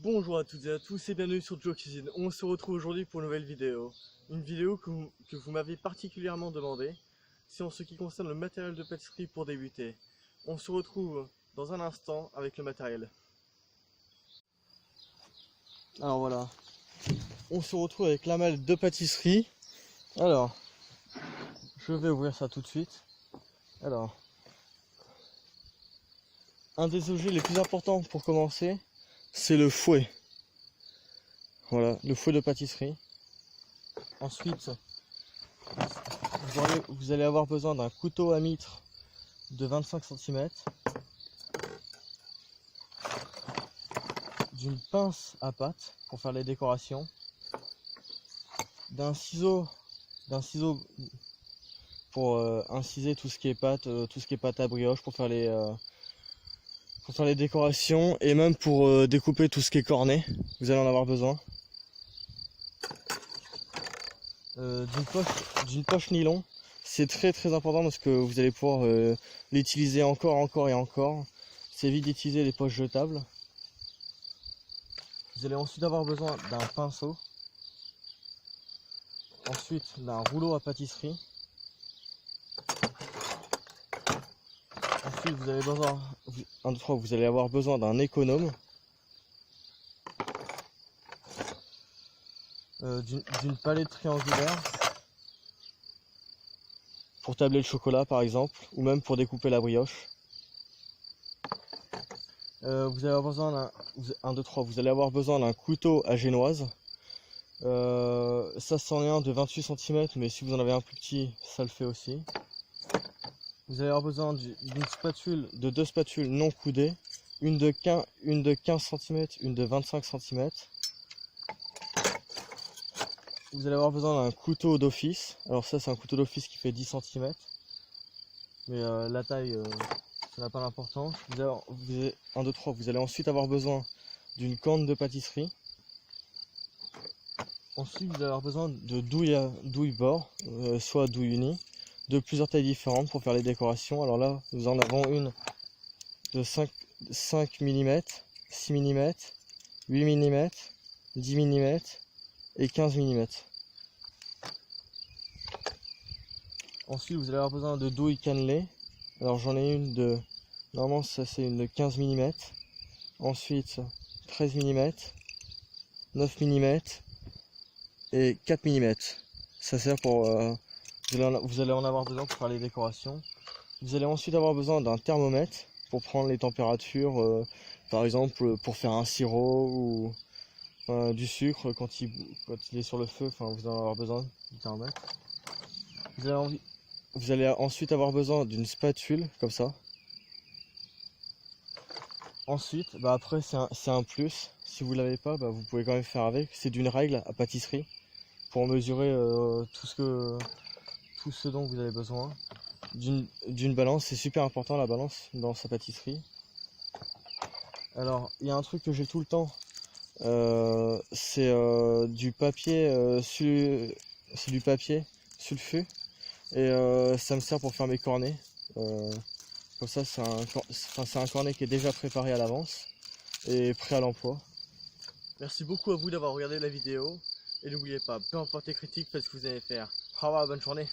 Bonjour à toutes et à tous et bienvenue sur Joe Cuisine. On se retrouve aujourd'hui pour une nouvelle vidéo. Une vidéo que vous m'avez particulièrement demandé. C'est en ce qui concerne le matériel de pâtisserie pour débuter. On se retrouve dans un instant avec le matériel. Alors voilà. On se retrouve avec la malle de pâtisserie. Alors, je vais ouvrir ça tout de suite. Alors, un des objets les plus importants pour commencer, c'est le fouet. Voilà, le fouet de pâtisserie. Ensuite, vous allez avoir besoin d'un couteau à mitre de 25 cm, d'une pince à pâte pour faire les décorations, d'un ciseau pour inciser tout ce qui est pâte à brioche pour faire les décorations et même pour découper tout ce qui est cornet. Vous allez en avoir besoin. D'une poche nylon. C'est très important parce que vous allez pouvoir l'utiliser encore et encore. C'est évite d'utiliser les poches jetables. Vous allez ensuite avoir besoin d'un pinceau. Ensuite d'un rouleau à pâtisserie. Ensuite vous allez avoir besoin d'un économe. D'une palette triangulaire pour tabler le chocolat par exemple, ou même pour découper la brioche. Vous allez avoir besoin d'un couteau à génoise. Ça c'en est un de 28 cm, mais si vous en avez un plus petit, ça le fait aussi. Vous allez avoir besoin de deux spatules non coudées, une de 15 cm, une de 25 cm. Vous allez avoir besoin d'un couteau d'office. Alors ça c'est un couteau d'office qui fait 10 cm. Mais la taille, ça n'a pas d'importance. Vous allez ensuite avoir besoin d'une corne de pâtisserie. Ensuite vous allez avoir besoin de douille bord, soit douille unie, de plusieurs tailles différentes pour faire les décorations. Alors là nous en avons une de 5 mm, 6 mm, 8 mm, 10 mm et 15 mm. Ensuite vous allez avoir besoin de douilles cannelées. Alors j'en ai une normalement ça c'est une de 15 mm. Ensuite 13 mm, 9 mm et 4 mm. Ça sert pour... vous allez en avoir besoin pour faire les décorations. Vous allez ensuite avoir besoin d'un thermomètre pour prendre les températures. Par exemple pour faire un sirop ou du sucre quand il est sur le feu. Vous allez avoir besoin du thermomètre. Vous allez ensuite avoir besoin d'une spatule comme ça. Ensuite, après c'est un plus. Si vous l'avez pas, vous pouvez quand même faire avec. C'est d'une règle à pâtisserie pour mesurer tout ce dont vous avez besoin. D'une balance, c'est super important la balance dans sa pâtisserie. Alors il y a un truc que j'ai tout le temps. C'est du papier sulfure et ça me sert pour faire mes cornets. Comme ça c'est un cornet qui est déjà préparé à l'avance et prêt à l'emploi. Merci beaucoup à vous d'avoir regardé la vidéo et n'oubliez pas, peu importe les critiques, faites ce que vous allez faire. Au revoir, bonne journée.